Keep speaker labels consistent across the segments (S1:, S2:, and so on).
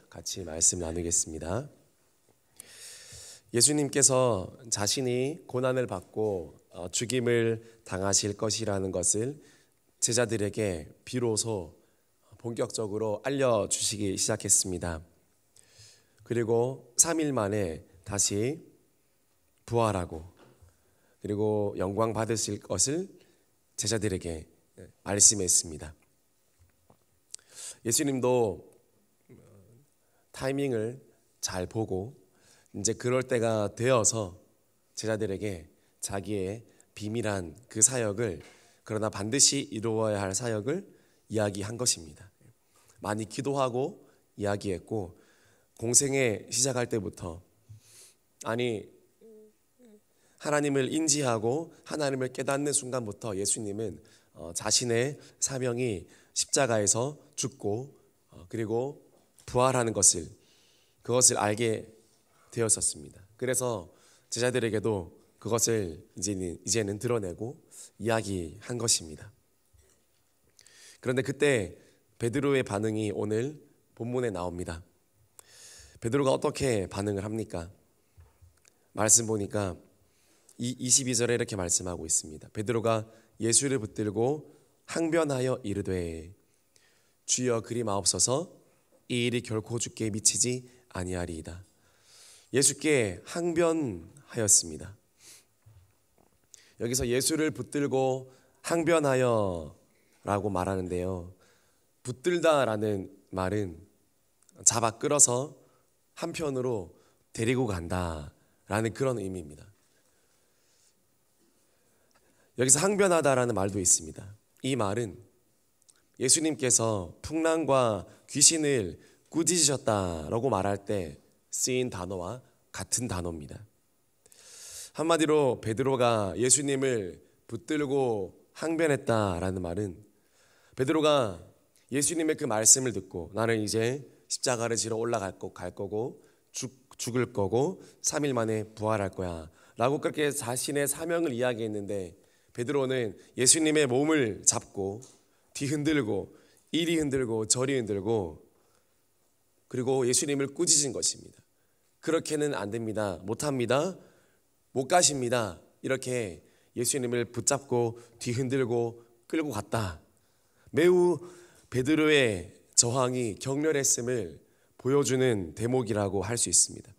S1: 같이 말씀 나누겠습니다. 예수님께서 자신이 고난을 받고 죽임을 당하실 것이라는 것을 제자들에게 비로소 본격적으로 알려주시기 시작했습니다. 그리고 3일 만에 다시 부활하고 그리고 영광 받으실 것을 제자들에게 말씀했습니다. 예수님도 타이밍을 잘 보고 이제 그럴 때가 되어서 제자들에게 자기의 비밀한 그 사역을, 그러나 반드시 이루어야 할 사역을 이야기한 것입니다. 많이 기도하고 이야기했고, 공생애 시작할 때부터 하나님을 인지하고 하나님을 깨닫는 순간부터 예수님은 자신의 사명이 십자가에서 죽고 그리고 부활하는 그것을 알게 되었었습니다. 그래서 제자들에게도 그것을 이제는 드러내고 이야기한 것입니다. 그런데 그때 베드로의 반응이 오늘 본문에 나옵니다. 베드로가 어떻게 반응을 합니까? 말씀 보니까 22절에 이렇게 말씀하고 있습니다. 베드로가 예수를 붙들고 항변하여 이르되 주여 그리 마옵소서, 이 일이 결코 주께 미치지 아니하리이다. 예수께 항변하였습니다. 여기서 예수를 붙들고 항변하여 라고 말하는데요, 붙들다라는 말은 잡아 끌어서 한편으로 데리고 간다라는 그런 의미입니다. 여기서 항변하다라는 말도 있습니다. 이 말은 예수님께서 풍랑과 귀신을 꾸짖으셨다라고 말할 때 쓰인 단어와 같은 단어입니다. 한마디로 베드로가 예수님을 붙들고 항변했다라는 말은, 베드로가 예수님의 그 말씀을 듣고 나는 이제 십자가를 지러 올라갈 거고 죽을 거고 3일 만에 부활할 거야 라고 그렇게 자신의 사명을 이야기했는데, 베드로는 예수님의 몸을 잡고 뒤흔들고 이리 흔들고 저리 흔들고 그리고 예수님을 꾸짖은 것입니다. 그렇게는 안 됩니다. 못합니다. 못 가십니다. 이렇게 예수님을 붙잡고 뒤흔들고 끌고 갔다. 매우 베드로의 저항이 격렬했음을 보여주는 대목이라고 할 수 있습니다.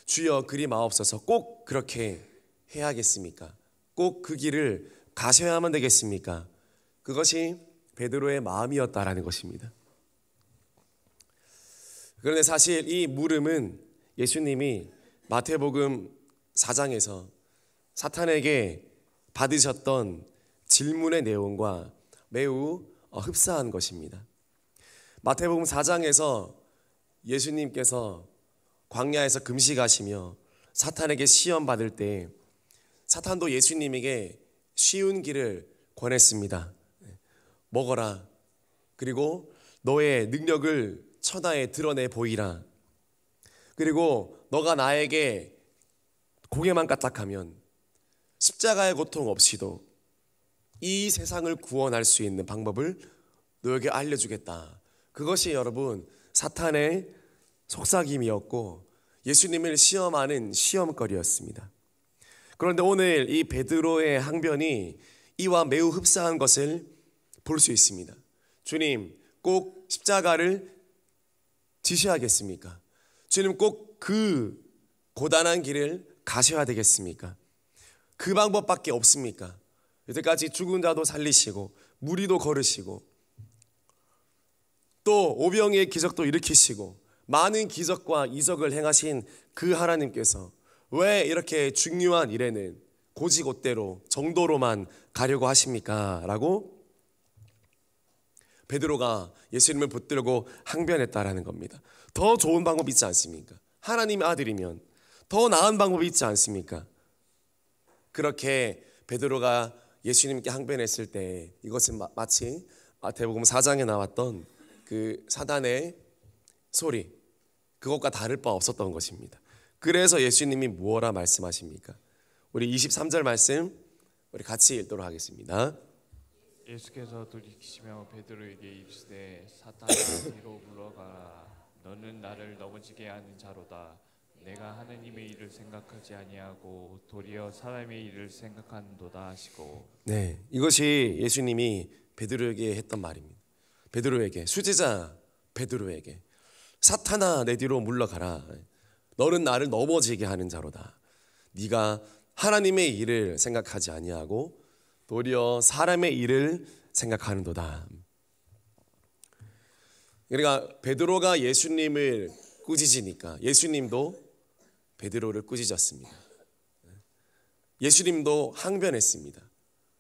S1: 주여 그리 마옵소서, 꼭 그렇게 해야겠습니까? 꼭 그 길을 가셔야만 되겠습니까? 그것이 베드로의 마음이었다라는 것입니다. 그런데 사실 이 물음은 예수님이 마태복음 4장에서 사탄에게 받으셨던 질문의 내용과 매우 흡사한 것입니다. 마태복음 4장에서 예수님께서 광야에서 금식하시며 사탄에게 시험 받을 때 사탄도 예수님에게 쉬운 길을 권했습니다. 먹어라. 그리고 너의 능력을 천하에 드러내 보이라. 그리고 너가 나에게 고개만 까딱하면 십자가의 고통 없이도 이 세상을 구원할 수 있는 방법을 너에게 알려주겠다. 그것이 여러분 사탄의 속삭임이었고 예수님을 시험하는 시험거리였습니다. 그런데 오늘 이 베드로의 항변이 이와 매우 흡사한 것을 볼 수 있습니다. 주님, 꼭 십자가를 지셔야겠습니까? 주님, 꼭 그 고단한 길을 가셔야 되겠습니까? 그 방법밖에 없습니까? 여태까지 죽은 자도 살리시고 무리도 걸으시고 또 오병이의 기적도 일으키시고 많은 기적과 이적을 행하신 그 하나님께서 왜 이렇게 중요한 일에는 고지곳대로 정도로만 가려고 하십니까? 라고 베드로가 예수님을 붙들고 항변했다라는 겁니다. 더 좋은 방법이 있지 않습니까? 하나님의 아들이면 더 나은 방법이 있지 않습니까? 그렇게 베드로가 예수님께 항변했을 때 이것은 마치 마태복음 4장에 나왔던 그 사단의 소리, 그것과 다를 바 없었던 것입니다. 그래서 예수님이 무엇라 말씀하십니까? 우리 23절 말씀 우리 같이 읽도록 하겠습니다.
S2: 예수께서 돌이키시며 베드로에게 이르시되 사탄아 뒤로 물러가라 너는 나를 넘어지게 하는 자로다. 내가 하느님의 일을 생각하지 아니하고 도리어 사람의 일을 생각하는도다 하시고.
S1: 네, 이것이 예수님이 베드로에게 했던 말입니다. 베드로에게, 수제자 베드로에게, 사탄아 내 뒤로 물러가라. 너는 나를 넘어지게 하는 자로다. 네가 하나님의 일을 생각하지 아니하고 도리어 사람의 일을 생각하는도다. 그러니까 베드로가 예수님을 꾸짖으니까 예수님도 베드로를 꾸짖었습니다. 예수님도 항변했습니다.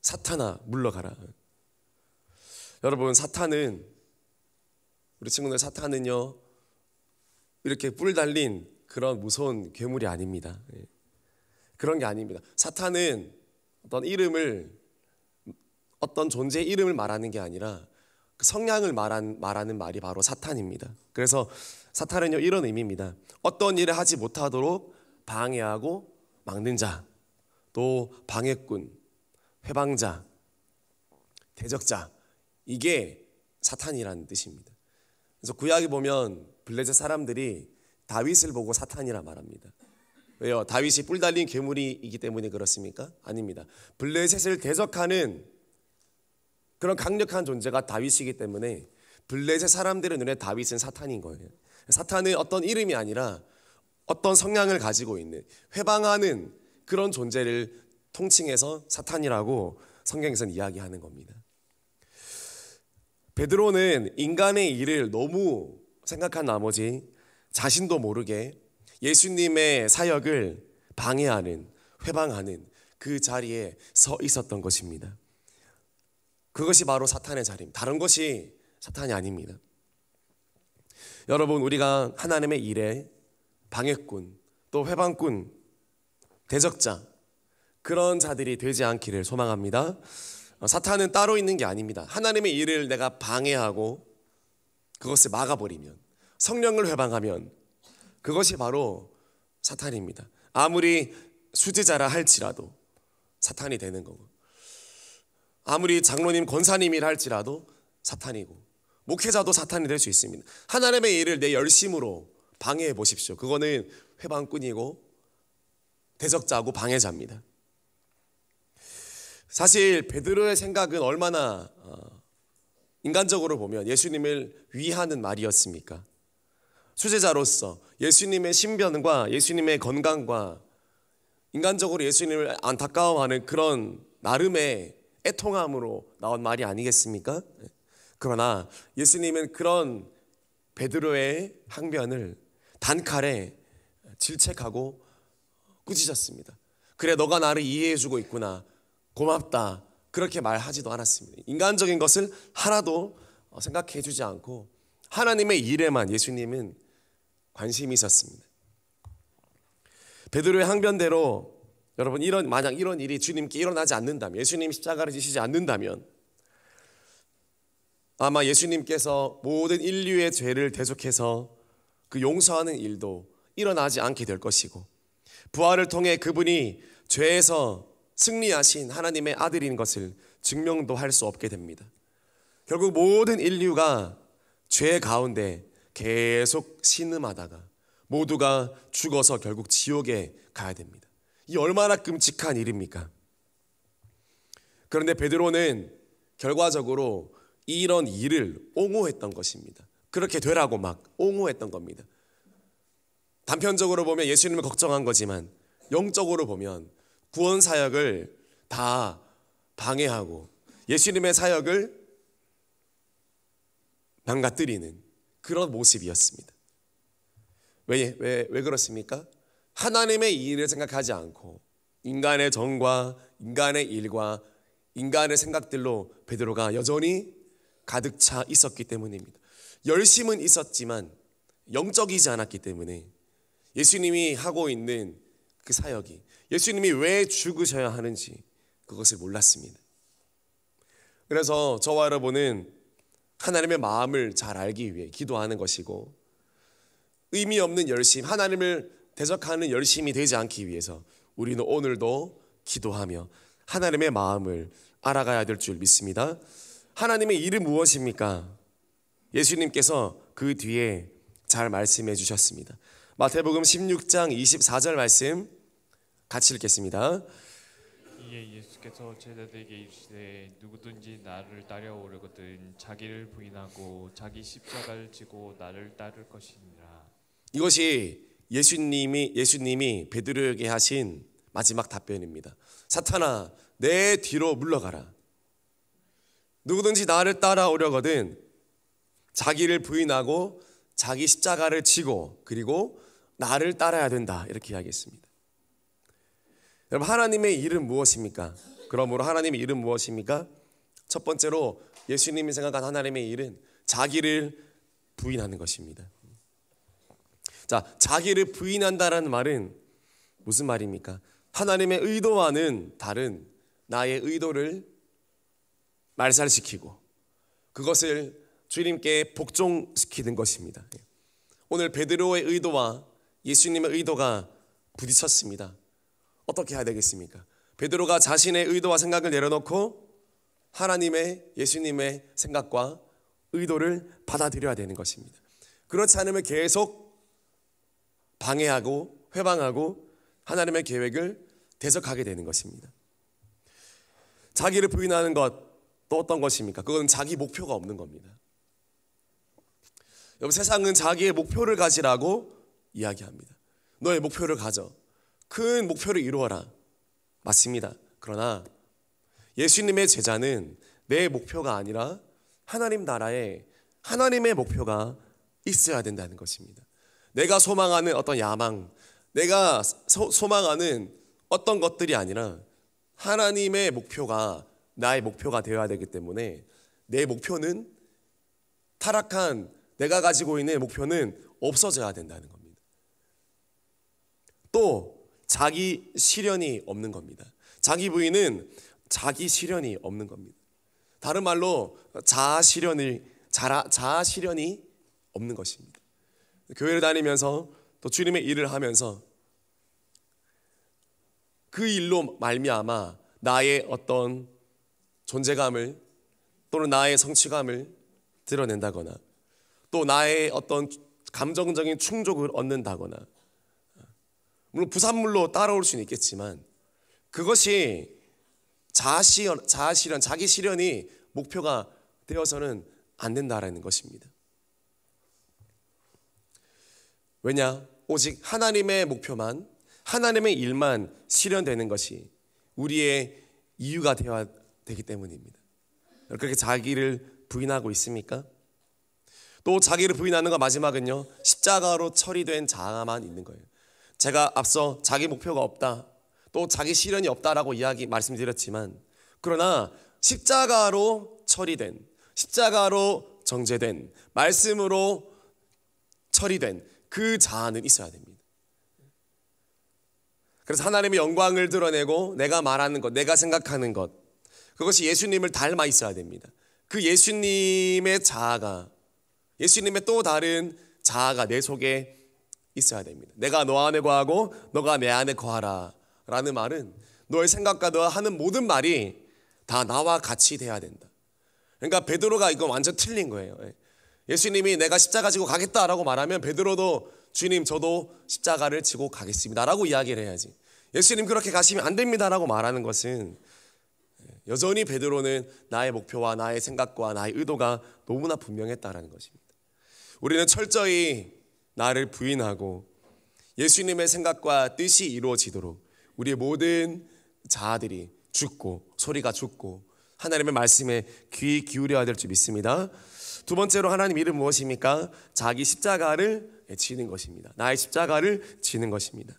S1: 사탄아 물러가라. 여러분, 사탄은, 우리 친구들, 사탄은요 이렇게 뿔 달린 그런 무서운 괴물이 아닙니다. 그런 게 아닙니다. 사탄은 어떤 존재의 이름을 말하는 게 아니라 그 성향을 말하는 말이 바로 사탄입니다. 그래서 사탄은요 이런 의미입니다. 어떤 일을 하지 못하도록 방해하고 막는 자, 또 방해꾼, 회방자, 대적자, 이게 사탄이라는 뜻입니다. 그래서 구약에 보면 블레셋 사람들이 다윗을 보고 사탄이라 말합니다. 왜요? 다윗이 뿔 달린 괴물이기 때문에 그렇습니까? 아닙니다. 블레셋을 대적하는 그런 강력한 존재가 다윗이기 때문에 블레셋 사람들의 눈에 다윗은 사탄인 거예요. 사탄은 어떤 이름이 아니라 어떤 성향을 가지고 있는, 회방하는 그런 존재를 통칭해서 사탄이라고 성경에서는 이야기하는 겁니다. 베드로는 인간의 일을 너무 생각한 나머지 자신도 모르게 예수님의 사역을 방해하는, 회방하는 그 자리에 서 있었던 것입니다. 그것이 바로 사탄의 자리입니다. 다른 것이 사탄이 아닙니다. 여러분, 우리가 하나님의 일에 방해꾼, 또 회방꾼, 대적자, 그런 자들이 되지 않기를 소망합니다. 사탄은 따로 있는 게 아닙니다. 하나님의 일을 내가 방해하고 그것을 막아버리면, 성령을 회방하면 그것이 바로 사탄입니다. 아무리 수제자라 할지라도 사탄이 되는 거고, 아무리 장로님, 권사님이라 할지라도 사탄이고, 목회자도 사탄이 될 수 있습니다. 하나님의 일을 내 열심으로 방해해 보십시오. 그거는 회방꾼이고 대적자고 방해자입니다. 사실 베드로의 생각은 얼마나 인간적으로 보면 예수님을 위하는 말이었습니까? 수제자로서 예수님의 신변과 예수님의 건강과 인간적으로 예수님을 안타까워하는 그런 나름의 애통함으로 나온 말이 아니겠습니까? 그러나 예수님은 그런 베드로의 항변을 단칼에 질책하고 꾸짖었습니다. 그래, 너가 나를 이해해주고 있구나, 고맙다, 그렇게 말하지도 않았습니다. 인간적인 것을 하나도 생각해주지 않고 하나님의 일에만 예수님은 관심이 있었습니다. 베드로의 항변대로 여러분, 만약 이런 일이 주님께 일어나지 않는다면, 예수님 십자가를 지시지 않는다면 아마 예수님께서 모든 인류의 죄를 대속해서 그 용서하는 일도 일어나지 않게 될 것이고, 부활을 통해 그분이 죄에서 승리하신 하나님의 아들인 것을 증명도 할 수 없게 됩니다. 결국 모든 인류가 죄 가운데 계속 신음하다가 모두가 죽어서 결국 지옥에 가야 됩니다. 이 얼마나 끔찍한 일입니까? 그런데 베드로는 결과적으로 이런 일을 옹호했던 것입니다. 그렇게 되라고 막 옹호했던 겁니다. 단편적으로 보면 예수님을 걱정한 거지만 영적으로 보면 구원 사역을 다 방해하고 예수님의 사역을 망가뜨리는 그런 모습이었습니다. 왜 그렇습니까? 하나님의 일을 생각하지 않고 인간의 정과 인간의 일과 인간의 생각들로 베드로가 여전히 가득 차 있었기 때문입니다. 열심은 있었지만 영적이지 않았기 때문에 예수님이 하고 있는 그 사역이, 예수님이 왜 죽으셔야 하는지 그것을 몰랐습니다. 그래서 저와 여러분은 하나님의 마음을 잘 알기 위해 기도하는 것이고, 의미 없는 열심, 하나님을 대적하는 열심이 되지 않기 위해서 우리는 오늘도 기도하며 하나님의 마음을 알아가야 될 줄 믿습니다. 하나님의 일은 무엇입니까? 예수님께서 그 뒤에 잘 말씀해 주셨습니다. 마태복음 16장 24절 말씀 같이 읽겠습니다.
S2: 이에 예수께서 제자들에게 이르시되 누구든지 나를 따라오려거든 자기를 부인하고 자기 십자가를 지고 나를 따를 것이니라.
S1: 이것이 예수님이 베드로에게 하신 마지막 답변입니다. 사탄아, 내 뒤로 물러가라. 누구든지 나를 따라오려거든 자기를 부인하고 자기 십자가를 지고 그리고 나를 따라야 된다. 이렇게 이야기했습니다. 여러분, 하나님의 일은 무엇입니까? 그러므로 하나님의 일은 무엇입니까? 첫 번째로 예수님이 생각한 하나님의 일은 자기를 부인하는 것입니다. 자, 자기를 부인한다라는 말은 무슨 말입니까? 하나님의 의도와는 다른 나의 의도를 말살시키고 그것을 주님께 복종시키는 것입니다. 오늘 베드로의 의도와 예수님의 의도가 부딪혔습니다. 어떻게 해야 되겠습니까? 베드로가 자신의 의도와 생각을 내려놓고 하나님의 예수님의 생각과 의도를 받아들여야 되는 것입니다. 그렇지 않으면 계속 방해하고 회방하고 하나님의 계획을 대적하게 되는 것입니다. 자기를 부인하는 것 또 어떤 것입니까? 그건 자기 목표가 없는 겁니다. 여러분, 세상은 자기의 목표를 가지라고 이야기합니다. 너의 목표를 가져. 큰 목표를 이루어라. 맞습니다. 그러나 예수님의 제자는 내 목표가 아니라 하나님 나라에 하나님의 목표가 있어야 된다는 것입니다. 내가 소망하는 어떤 야망, 내가 소망하는 어떤 것들이 아니라 하나님의 목표가 나의 목표가 되어야 되기 때문에 내 목표는 타락한 내가 가지고 있는 목표는 없어져야 된다는 겁니다. 또 자기 실현이 없는 겁니다. 자기 부인은 자기 실현이 없는 겁니다. 다른 말로 자아 실현이 없는 것입니다. 교회를 다니면서 또 주님의 일을 하면서 그 일로 말미암아 나의 어떤 존재감을 또는 나의 성취감을 드러낸다거나 또 나의 어떤 감정적인 충족을 얻는다거나 물론 부산물로 따라올 수는 있겠지만 그것이 자아 실현, 자기 실현이 목표가 되어서는 안 된다라는 것입니다. 왜냐? 오직 하나님의 목표만, 하나님의 일만 실현되는 것이 우리의 이유가 되어야 되기 때문입니다. 그렇게 자기를 부인하고 있습니까? 또 자기를 부인하는 것 마지막은요, 십자가로 처리된 자아만 있는 거예요. 제가 앞서 자기 목표가 없다, 또 자기 실현이 없다라고 말씀드렸지만 그러나 십자가로 처리된, 십자가로 정죄된, 말씀으로 처리된 그 자아는 있어야 됩니다. 그래서 하나님의 영광을 드러내고 내가 말하는 것, 내가 생각하는 것, 그것이 예수님을 닮아 있어야 됩니다. 그 예수님의 자아가, 예수님의 또 다른 자아가 내 속에 있어야 됩니다. 내가 너 안에 거하고 너가 내 안에 거하라 라는 말은 너의 생각과 너가 하는 모든 말이 다 나와 같이 돼야 된다. 그러니까 베드로가 이건 완전 틀린 거예요. 예수님이 내가 십자가 지고 가겠다라고 말하면 베드로도 주님 저도 십자가를 지고 가겠습니다 라고 이야기를 해야지. 예수님 그렇게 가시면 안 됩니다라고 말하는 것은 여전히 베드로는 나의 목표와 나의 생각과 나의 의도가 너무나 분명했다라는 것입니다. 우리는 철저히 나를 부인하고 예수님의 생각과 뜻이 이루어지도록 우리의 모든 자아들이 죽고 소리가 죽고 하나님의 말씀에 귀 기울여야 될 줄 믿습니다. 두 번째로 하나님 일은 무엇입니까? 자기 십자가를 지는 것입니다. 나의 십자가를 지는 것입니다.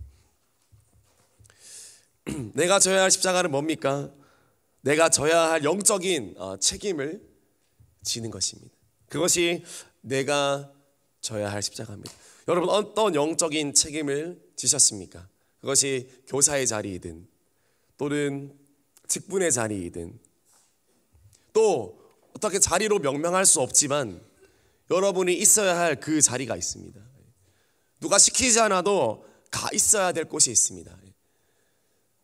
S1: 내가 져야 할 십자가는 뭡니까? 내가 져야 할 영적인 책임을 지는 것입니다. 그것이 내가 져야 할 십자가입니다. 여러분 어떤 영적인 책임을 지셨습니까? 그것이 교사의 자리이든 또는 직분의 자리이든 또 어떻게 자리로 명명할 수 없지만 여러분이 있어야 할 그 자리가 있습니다. 누가 시키지 않아도 가 있어야 될 곳이 있습니다.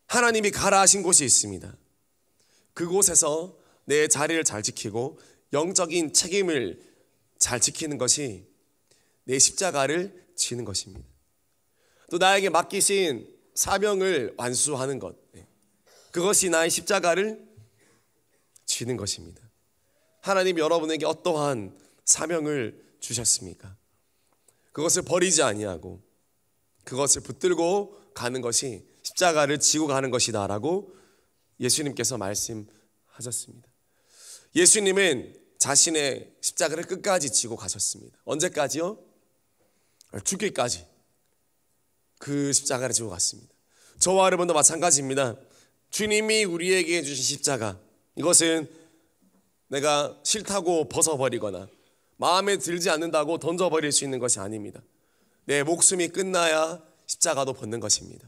S1: 하나님이 가라 하신 곳이 있습니다. 그곳에서 내 자리를 잘 지키고 영적인 책임을 잘 지키는 것이 내 십자가를 지는 것입니다. 또 나에게 맡기신 사명을 완수하는 것, 그것이 나의 십자가를 지는 것입니다. 하나님 여러분에게 어떠한 사명을 주셨습니까? 그것을 버리지 아니하고 그것을 붙들고 가는 것이 십자가를 지고 가는 것이다 라고 예수님께서 말씀하셨습니다. 예수님은 자신의 십자가를 끝까지 지고 가셨습니다. 언제까지요? 죽기까지 그 십자가를 지고 갔습니다. 저와 여러분도 마찬가지입니다. 주님이 우리에게 주신 십자가, 이것은 내가 싫다고 벗어버리거나 마음에 들지 않는다고 던져버릴 수 있는 것이 아닙니다. 내 목숨이 끝나야 십자가도 벗는 것입니다.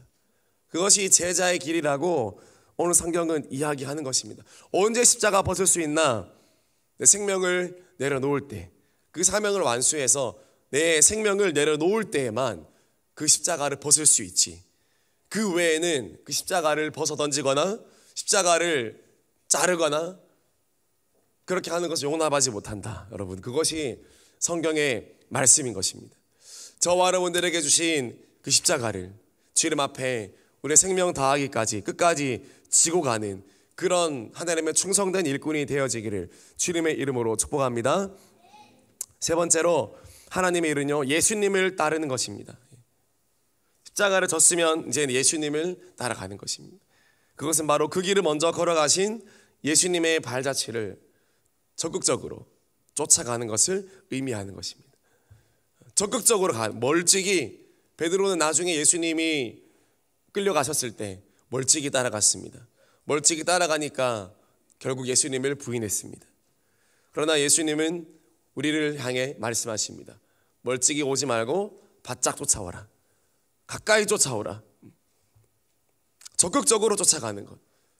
S1: 그것이 제자의 길이라고 오늘 성경은 이야기하는 것입니다. 언제 십자가 벗을 수 있나? 내 생명을 내려놓을 때, 그 사명을 완수해서 내 생명을 내려놓을 때에만 그 십자가를 벗을 수 있지. 그 외에는 그 십자가를 벗어 던지거나 십자가를 자르거나 그렇게 하는 것을 용납하지 못한다. 여러분, 그것이 성경의 말씀인 것입니다. 저와 여러분들에게 주신 그 십자가를 주님 앞에 우리의 생명 다하기까지 끝까지 지고 가는 그런 하나님의 충성된 일꾼이 되어지기를 주님의 이름으로 축복합니다. 세 번째로 하나님의 일은요, 예수님을 따르는 것입니다. 십자가를 졌으면 이제 예수님을 따라가는 것입니다. 그것은 바로 그 길을 먼저 걸어가신 예수님의 발자취를 적극적으로 쫓아가는 것을 의미하는 것입니다. 적극적으로 멀찍이 베드로는 나중에 예수님이 끌려가셨을 때 멀찍이 따라갔습니다. 멀찍이 따라가니까 결국 예수님을 부인했습니다. 그러나 예수님은 우리를 향해 말씀하십니다. 멀찍이 오지 말고 바짝 쫓아오라. 가까이 쫓아오라. 적극적으로 쫓아가는 것,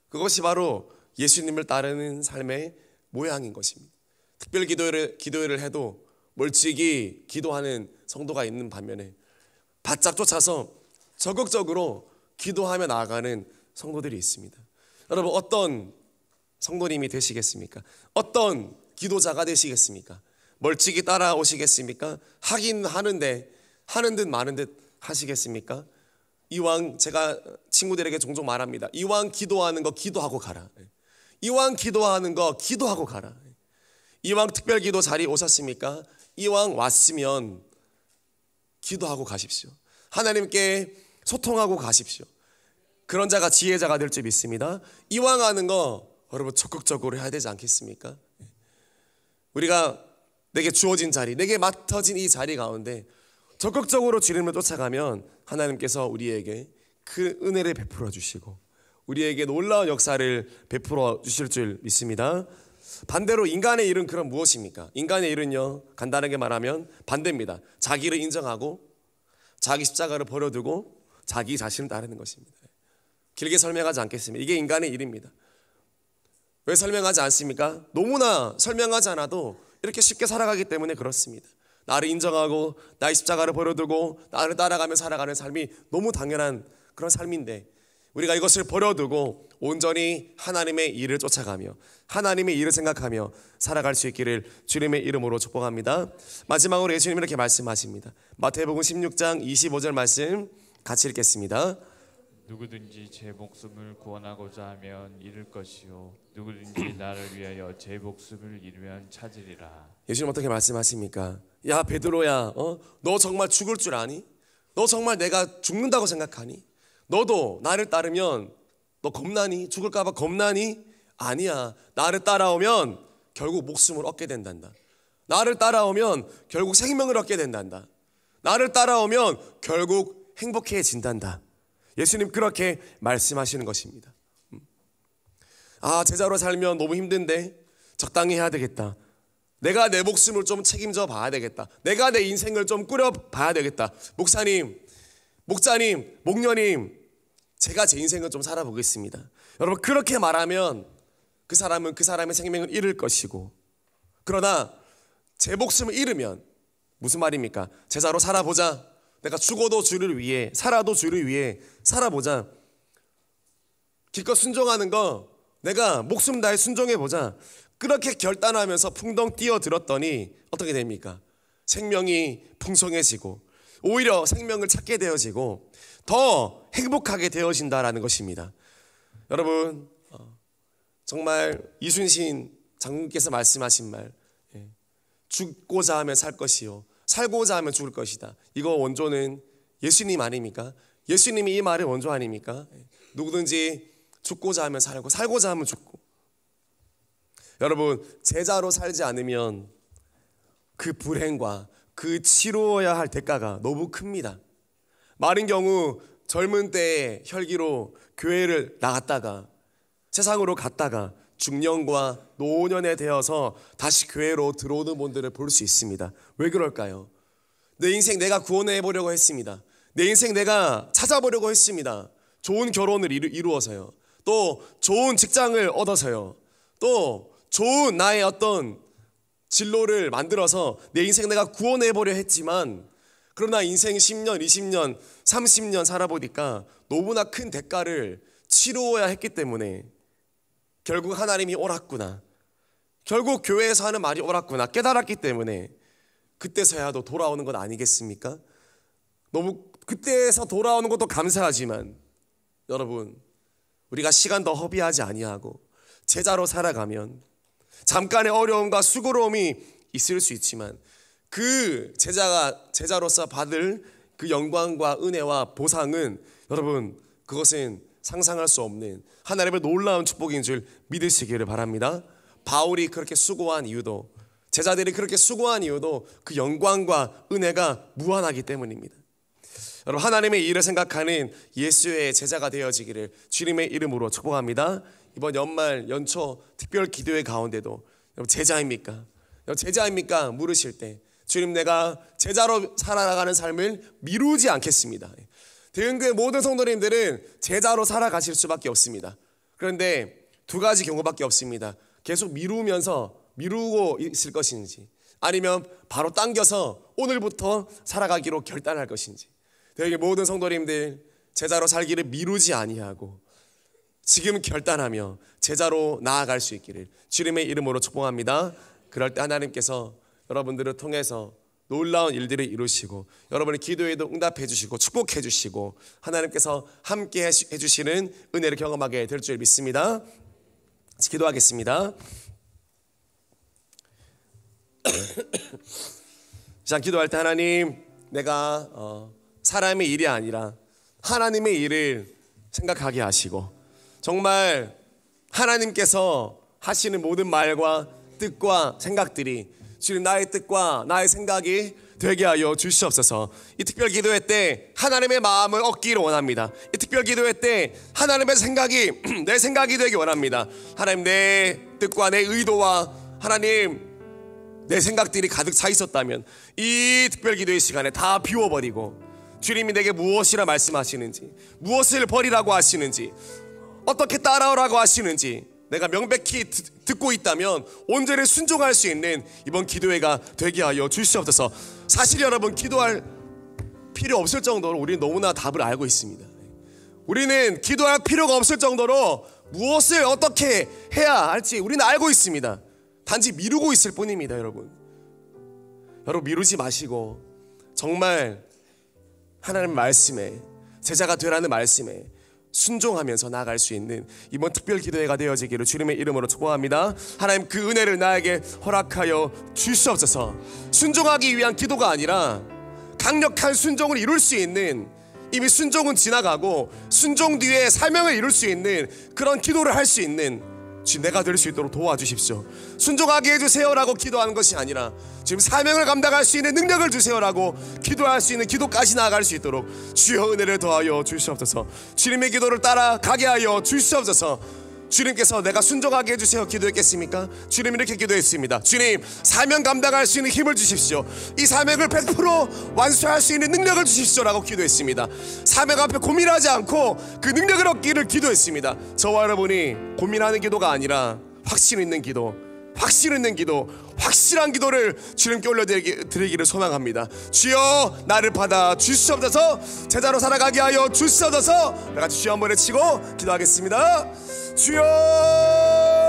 S1: 그것이 바로 예수님을 따르는 삶의 모양인 것입니다. 특별 기도회를 해도 멀찍이 기도하는 성도가 있는 반면에 바짝 쫓아서 적극적으로 기도하며 나아가는 성도들이 있습니다. 여러분, 어떤 성도님이 되시겠습니까? 어떤 기도자가 되시겠습니까? 멀찍이 따라오시겠습니까? 하긴 하는데 하는 듯 마는 듯 하시겠습니까? 이왕, 제가 친구들에게 종종 말합니다. 이왕 기도하는 거 기도하고 가라. 이왕 기도하는 거 기도하고 가라. 이왕 특별기도 자리 오셨습니까? 이왕 왔으면 기도하고 가십시오. 하나님께 소통하고 가십시오. 그런 자가 지혜자가 될 줄 믿습니다. 이왕 하는 거 여러분 적극적으로 해야 되지 않겠습니까? 우리가 내게 주어진 자리, 내게 맡아진 이 자리 가운데 적극적으로 주님을 쫓아가면 하나님께서 우리에게 그 은혜를 베풀어 주시고 우리에게 놀라운 역사를 베풀어 주실 줄 믿습니다. 반대로 인간의 일은 그럼 무엇입니까? 인간의 일은요, 간단하게 말하면 반대입니다. 자기를 인정하고 자기 십자가를 버려두고 자기 자신을 따르는 것입니다. 길게 설명하지 않겠습니다. 이게 인간의 일입니다. 왜 설명하지 않습니까? 너무나 설명하지 않아도 이렇게 쉽게 살아가기 때문에 그렇습니다. 나를 인정하고 나의 십자가를 버려두고 나를 따라가며 살아가는 삶이 너무 당연한 그런 삶인데, 우리가 이것을 버려두고 온전히 하나님의 일을 쫓아가며 하나님의 일을 생각하며 살아갈 수 있기를 주님의 이름으로 축복합니다. 마지막으로 예수님이 이렇게 말씀하십니다. 마태복음 16장 25절 말씀 같이 읽겠습니다.
S2: 누구든지 제 목숨을 구원하고자 하면 잃을 것이요 누구든지 나를 위하여 제 목숨을 잃으면 찾으리라.
S1: 예수님 어떻게 말씀하십니까? 야 베드로야, 너 정말 죽을 줄 아니? 너 정말 내가 죽는다고 생각하니? 너도 나를 따르면 너 겁나니? 죽을까 봐 겁나니? 아니야. 나를 따라오면 결국 목숨을 얻게 된단다. 나를 따라오면 결국 생명을 얻게 된단다. 나를 따라오면 결국 행복해진단다. 예수님 그렇게 말씀하시는 것입니다. 제자로 살면 너무 힘든데 적당히 해야 되겠다. 내가 내 목숨을 좀 책임져 봐야 되겠다. 내가 내 인생을 좀 꾸려 봐야 되겠다. 목사님, 목자님, 목녀님, 제가 제 인생을 좀 살아보겠습니다. 여러분 그렇게 말하면 그 사람은 그 사람의 생명을 잃을 것이고, 그러나 제 목숨을 잃으면 무슨 말입니까? 제자로 살아보자. 내가 죽어도 주를 위해, 살아도 주를 위해 살아보자. 기껏 순종하는 거 내가 목숨 다해 순종해보자. 그렇게 결단하면서 풍덩 뛰어들었더니 어떻게 됩니까? 생명이 풍성해지고 오히려 생명을 찾게 되어지고 더 행복하게 되어진다라는 것입니다. 여러분, 정말 이순신 장군께서 말씀하신 말, 죽고자 하면 살 것이요 살고자 하면 죽을 것이다. 이거 원조는 예수님 아닙니까? 예수님이 이 말의 원조 아닙니까? 누구든지 죽고자 하면 살고 살고자 하면 죽고. 여러분, 제자로 살지 않으면 그 불행과 그 치루어야 할 대가가 너무 큽니다. 많은 경우 젊은 때의 혈기로 교회를 나갔다가 세상으로 갔다가 중년과 노년에 되어서 다시 교회로 들어오는 분들을 볼 수 있습니다. 왜 그럴까요? 내 인생 내가 구원해 보려고 했습니다. 내 인생 내가 찾아보려고 했습니다. 좋은 결혼을 이루어서요. 또 좋은 직장을 얻어서요. 또 좋은 나의 어떤 진로를 만들어서 내 인생 내가 구원해 보려 했지만, 그러나 인생 10년, 20년, 30년 살아보니까 너무나 큰 대가를 치루어야 했기 때문에 결국 하나님이 옳았구나, 결국 교회에서 하는 말이 옳았구나 깨달았기 때문에 그때서야도 돌아오는 것 아니겠습니까? 너무 그때에서 돌아오는 것도 감사하지만 여러분, 우리가 시간 더 허비하지 아니하고 제자로 살아가면 잠깐의 어려움과 수고로움이 있을 수 있지만 그 제자로서 받을 그 영광과 은혜와 보상은 여러분, 그것은 상상할 수 없는 하나님의 놀라운 축복인 줄 믿으시기를 바랍니다. 바울이 그렇게 수고한 이유도, 제자들이 그렇게 수고한 이유도 그 영광과 은혜가 무한하기 때문입니다. 여러분, 하나님의 일을 생각하는 예수의 제자가 되어지기를 주님의 이름으로 축복합니다. 이번 연말 연초 특별 기도회 가운데도 여러분, 제자입니까? 여러분, 제자입니까? 물으실 때 주님, 내가 제자로 살아가는 삶을 미루지 않겠습니다. 대흥교회 모든 성도님들은 제자로 살아가실 수밖에 없습니다. 그런데 두 가지 경우밖에 없습니다. 계속 미루고 있을 것인지, 아니면 바로 당겨서 오늘부터 살아가기로 결단할 것인지. 대흥교회 모든 성도님들, 제자로 살기를 미루지 아니하고 지금 결단하며 제자로 나아갈 수 있기를 주님의 이름으로 축복합니다. 그럴 때 하나님께서 여러분들을 통해서 놀라운 일들을 이루시고 여러분의 기도에도 응답해 주시고 축복해 주시고 하나님께서 함께 해주시는 은혜를 경험하게 될 줄 믿습니다. 기도하겠습니다. 자, 기도할 때 하나님, 내가 사람의 일이 아니라 하나님의 일을 생각하게 하시고 정말 하나님께서 하시는 모든 말과 뜻과 생각들이 주님, 나의 뜻과 나의 생각이 되게 하여 주시옵소서. 이 특별 기도회 때 하나님의 마음을 얻기를 원합니다. 이 특별 기도회 때 하나님의 생각이 내 생각이 되기 원합니다. 하나님, 내 뜻과 내 의도와 하나님 내 생각들이 가득 차 있었다면 이 특별 기도회 시간에 다 비워버리고 주님이 내게 무엇이라 말씀하시는지, 무엇을 버리라고 하시는지, 어떻게 따라오라고 하시는지 내가 명백히 듣고 있다면 온전히 순종할 수 있는 이번 기도회가 되게 하여 주시옵소서. 사실 여러분, 기도할 필요 없을 정도로 우리는 너무나 답을 알고 있습니다. 우리는 기도할 필요가 없을 정도로 무엇을 어떻게 해야 할지 우리는 알고 있습니다. 단지 미루고 있을 뿐입니다. 여러분 미루지 마시고 정말 하나님 말씀에, 제자가 되라는 말씀에 순종하면서 나아갈 수 있는 이번 특별 기도회가 되어지기를 주님의 이름으로 축복합니다. 하나님, 그 은혜를 나에게 허락하여 주시옵소서. 순종하기 위한 기도가 아니라 강력한 순종을 이룰 수 있는, 이미 순종은 지나가고 순종 뒤에 사명을 이룰 수 있는 그런 기도를 할 수 있는 주님, 내가 될 수 있도록 도와주십시오. 순종하게 해주세요라고 기도하는 것이 아니라 지금 사명을 감당할 수 있는 능력을 주세요라고 기도할 수 있는 기도까지 나아갈 수 있도록 주여 은혜를 더하여 주시옵소서. 주님의 기도를 따라가게 하여 주시옵소서. 주님께서 내가 순종하게 해주세요 기도했겠습니까? 주님, 이렇게 기도했습니다. 주님, 사명 감당할 수 있는 힘을 주십시오. 이 사명을 100% 완수할 수 있는 능력을 주십시오라고 기도했습니다. 사명 앞에 고민하지 않고 그 능력을 얻기를 기도했습니다. 저와 여러분이 고민하는 기도가 아니라 확신 있는 기도, 확실한 기도를 주님께 올려드리기를 소망합니다. 주여, 나를 받아 주시옵소서. 제자로 살아가게 하여 주시옵소서. 다 같이 주여 한번 외치고 기도하겠습니다. 주여.